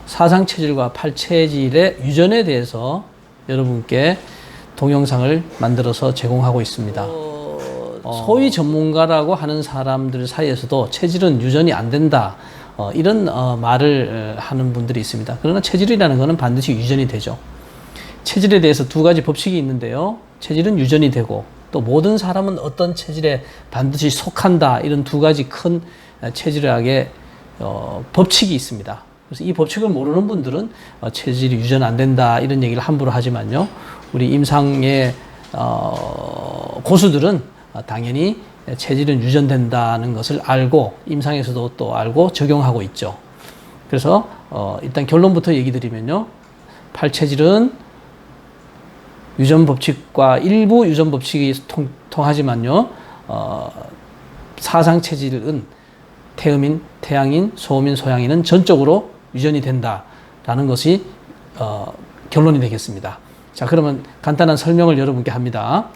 사상체질과 팔체질의 유전에 대해서 여러분께 동영상을 만들어서 제공하고 있습니다. 소위 전문가라고 하는 사람들 사이에서도 체질은 유전이 안 된다, 이런 말을 하는 분들이 있습니다. 그러나 체질이라는 것은 반드시 유전이 되죠. 체질에 대해서 두 가지 법칙이 있는데요. 체질은 유전이 되고 또 모든 사람은 어떤 체질에 반드시 속한다, 이런 두 가지 큰 체질학의 법칙이 있습니다. 그래서 이 법칙을 모르는 분들은 체질이 유전 안 된다, 이런 얘기를 함부로 하지만요, 우리 임상의 고수들은 당연히 체질은 유전된다는 것을 알고 임상에서도 또 알고 적용하고 있죠. 그래서 일단 결론부터 얘기 드리면요, 팔체질은 유전 법칙과 일부 유전 법칙이 통하지만요, 사상 체질은 태음인, 태양인, 소음인, 소양인은 전적으로 유전이 된다라는 것이 결론이 되겠습니다. 자, 그러면 간단한 설명을 여러분께 합니다.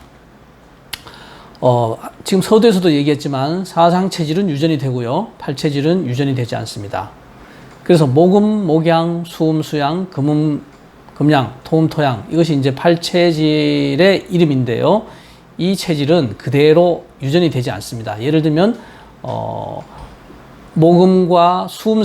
지금 서두에서도 얘기했지만 사상 체질은 유전이 되고요, 팔체질은 유전이 되지 않습니다. 그래서 목음, 목양, 수음, 수양, 금음, 금양, 토음, 토양, 이것이 이제 팔체질의 이름인데요, 이 체질은 그대로 유전이 되지 않습니다. 예를 들면 목음과 수음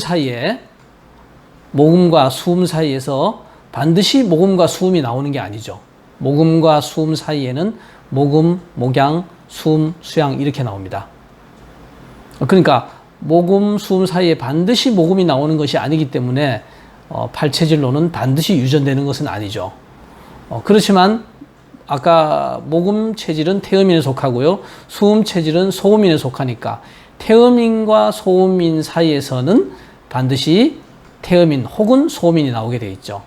사이에서 반드시 목음과 수음이 나오는 게 아니죠. 목음과 수음 사이에는 목음, 목양, 수음, 수양 이렇게 나옵니다. 그러니까 목음, 수음 사이에 반드시 목음이 나오는 것이 아니기 때문에 팔체질로는 반드시 유전되는 것은 아니죠. 그렇지만 아까 목음 체질은 태음인에 속하고요, 수음 체질은 소음인에 속하니까 태음인과 소음인 사이에서는 반드시 태음인 혹은 소음인이 나오게 되어 있죠.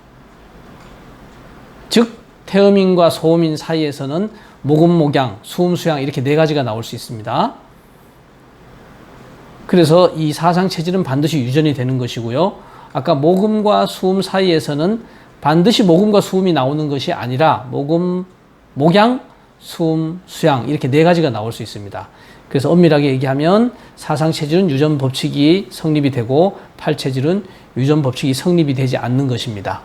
즉 태음인과 소음인 사이에서는 목음, 목양, 수음, 수양 이렇게 네 가지가 나올 수 있습니다. 그래서 이 사상 체질은 반드시 유전이 되는 것이고요, 아까 목음과 수음 사이에서는 반드시 목음과 수음이 나오는 것이 아니라 목음, 목양, 수음, 수양 이렇게 네 가지가 나올 수 있습니다. 그래서 엄밀하게 얘기하면 사상 체질은 유전 법칙이 성립이 되고 팔체질은 유전 법칙이 성립이 되지 않는 것입니다.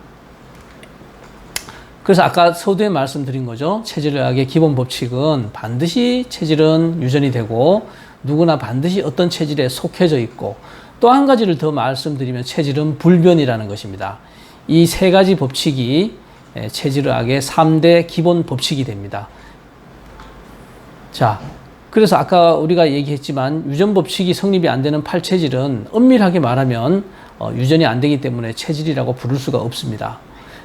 그래서 아까 서두에 말씀드린 거죠. 체질학의 기본 법칙은 반드시 체질은 유전이 되고 누구나 반드시 어떤 체질에 속해져 있고, 또 한 가지를 더 말씀드리면 체질은 불변이라는 것입니다. 이 세 가지 법칙이 체질학의 3대 기본 법칙이 됩니다. 자, 그래서 아까 우리가 얘기했지만 유전 법칙이 성립이 안 되는 팔체질은 엄밀하게 말하면 유전이 안 되기 때문에 체질이라고 부를 수가 없습니다.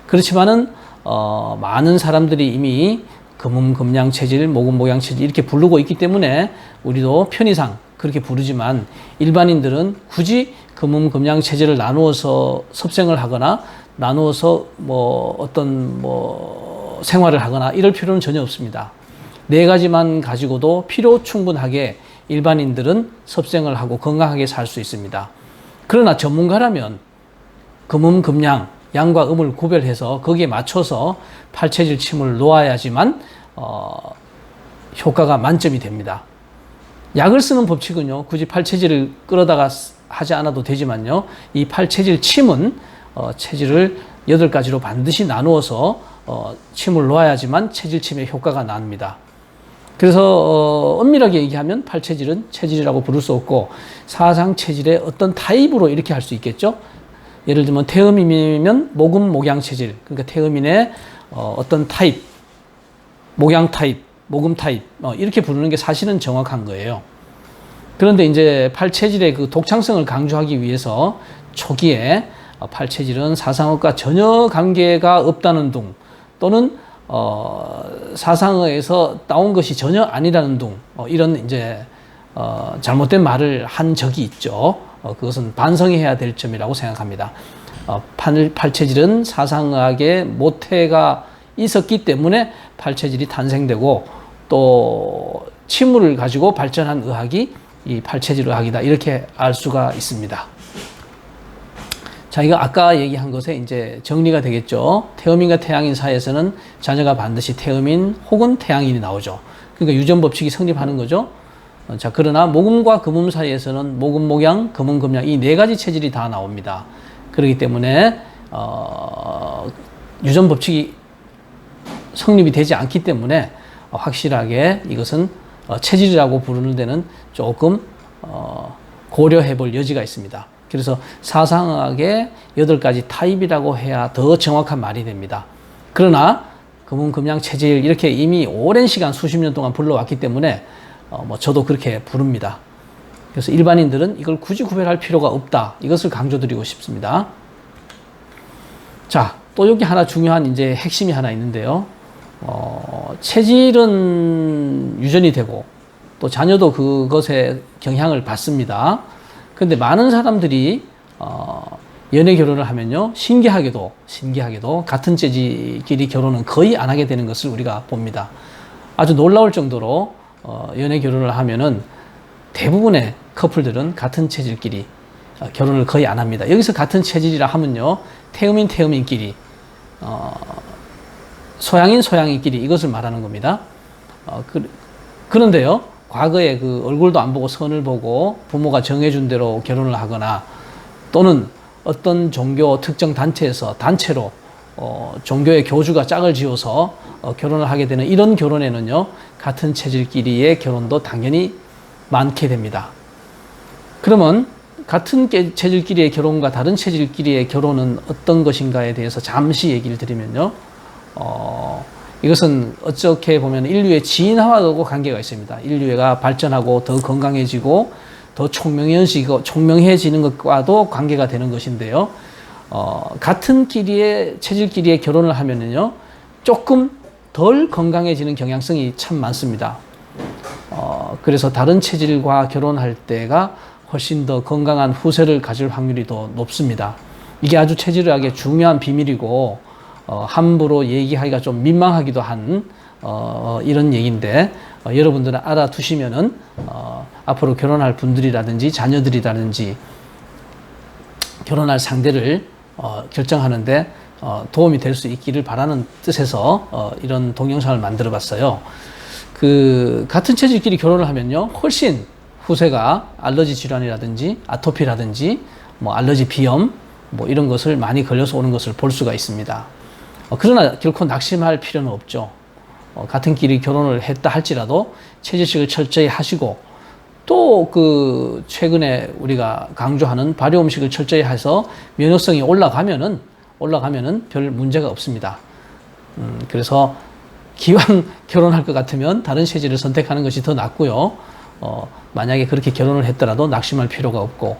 그렇지만은 많은 사람들이 이미 금음, 금양 체질, 목음, 목양 체질 이렇게 부르고 있기 때문에 우리도 편의상 그렇게 부르지만 일반인들은 굳이 금음, 금양 체질을 나누어서 섭생을 하거나 나누어서 어떤 생활을 하거나 이럴 필요는 전혀 없습니다. 네 가지만 가지고도 필요 충분하게 일반인들은 섭생을 하고 건강하게 살 수 있습니다. 그러나 전문가라면 금음, 금양, 양과 음을 구별해서 거기에 맞춰서 팔체질 침을 놓아야지만 효과가 만점이 됩니다. 약을 쓰는 법칙은요, 굳이 팔체질을 끌어다가 하지 않아도 되지만요, 이 팔체질 침은 체질을 8가지로 반드시 나누어서 침을 놓아야지만 체질 침의 효과가 납니다. 그래서 엄밀하게 얘기하면 팔체질은 체질이라고 부를 수 없고 사상 체질의 어떤 타입으로 이렇게 할 수 있겠죠. 예를 들면 태음인이면 목음, 목양 체질, 그러니까 태음인의 어떤 타입, 목양 타입, 목음 타입 이렇게 부르는 게 사실은 정확한 거예요. 그런데 이제 팔체질의 그 독창성을 강조하기 위해서 초기에 팔체질은 사상학과 전혀 관계가 없다는 둥, 또는 사상어에서 따온 것이 전혀 아니라는 둥, 이런 이제 잘못된 말을 한 적이 있죠. 그것은 반성해야 될 점이라고 생각합니다. 팔체질은 사상의학의 모태가 있었기 때문에 팔체질이 탄생되고, 또 치물을 가지고 발전한 의학이 이 팔체질 의학이다, 이렇게 알 수가 있습니다. 자, 이거 아까 얘기한 것에 이제 정리가 되겠죠. 태음인과 태양인 사이에서는 자녀가 반드시 태음인 혹은 태양인이 나오죠. 그러니까 유전 법칙이 성립하는 거죠. 자, 그러나 목음과 금음 사이에서는 목음, 목양, 금음, 금양 이 네 가지 체질이 다 나옵니다. 그렇기 때문에 유전 법칙이 성립이 되지 않기 때문에 확실하게 이것은 체질이라고 부르는 데는 조금 고려해 볼 여지가 있습니다. 그래서 사상학의 8가지 타입이라고 해야 더 정확한 말이 됩니다. 그러나 금운금양 체질 이렇게 이미 오랜 시간 수십 년 동안 불러왔기 때문에 저도 그렇게 부릅니다. 그래서 일반인들은 이걸 굳이 구별할 필요가 없다. 이것을 강조드리고 싶습니다. 자, 또 여기 하나 중요한 이제 핵심이 하나 있는데요. 체질은 유전이 되고 또 자녀도 그것에 영향을 받습니다. 그런데 많은 사람들이 연애 결혼을 하면요, 신기하게도 같은 체질끼리 결혼은 거의 안 하게 되는 것을 우리가 봅니다. 아주 놀라울 정도로 연애 결혼을 하면은 대부분의 커플들은 같은 체질끼리 결혼을 거의 안 합니다. 여기서 같은 체질이라 하면요, 태음인끼리 소양인끼리 이것을 말하는 겁니다. 그런데요, 과거에 그 얼굴도 안 보고 선을 보고 부모가 정해준 대로 결혼을 하거나 또는 어떤 종교 특정 단체에서 단체로 종교의 교주가 짝을 지어서 결혼을 하게 되는 이런 결혼에는요, 같은 체질끼리의 결혼도 당연히 많게 됩니다. 그러면 같은 체질끼리의 결혼과 다른 체질끼리의 결혼은 어떤 것인가에 대해서 잠시 얘기를 드리면요, 이것은 어떻게 보면 인류의 진화와도 관계가 있습니다. 인류가 발전하고 더 건강해지고 더 총명해지는 것과도 관계가 되는 것인데요. 같은 체질끼리의 결혼을 하면은요, 조금 덜 건강해지는 경향성이 참 많습니다. 그래서 다른 체질과 결혼할 때가 훨씬 더 건강한 후세를 가질 확률이 더 높습니다. 이게 아주 체질학의 중요한 비밀이고, 함부로 얘기하기가 좀 민망하기도 한 이런 얘기인데, 여러분들은 알아두시면은 앞으로 결혼할 분들이라든지 자녀들이라든지 결혼할 상대를 결정하는데 도움이 될 수 있기를 바라는 뜻에서 이런 동영상을 만들어 봤어요. 같은 체질끼리 결혼을 하면요, 훨씬 후세가 알러지 질환이라든지 아토피라든지 알러지 비염 이런 것을 많이 걸려서 오는 것을 볼 수가 있습니다. 그러나 결코 낙심할 필요는 없죠. 같은 끼리 결혼을 했다 할지라도 체질식을 철저히 하시고 또 최근에 우리가 강조하는 발효 음식을 철저히 해서 면역성이 올라가면은 별 문제가 없습니다. 그래서 기왕 결혼할 것 같으면 다른 체질을 선택하는 것이 더 낫고요. 만약에 그렇게 결혼을 했더라도 낙심할 필요가 없고,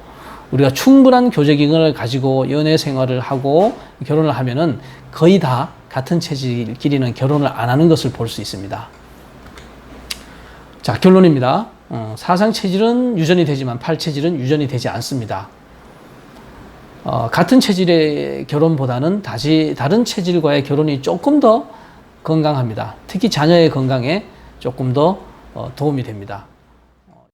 우리가 충분한 교제 기간을 가지고 연애 생활을 하고 결혼을 하면은 거의 다 같은 체질끼리는 결혼을 안 하는 것을 볼 수 있습니다. 자, 결론입니다. 사상 체질은 유전이 되지만 팔체질은 유전이 되지 않습니다. 같은 체질의 결혼보다는 다른 체질과의 결혼이 조금 더 건강합니다. 특히 자녀의 건강에 조금 더 도움이 됩니다.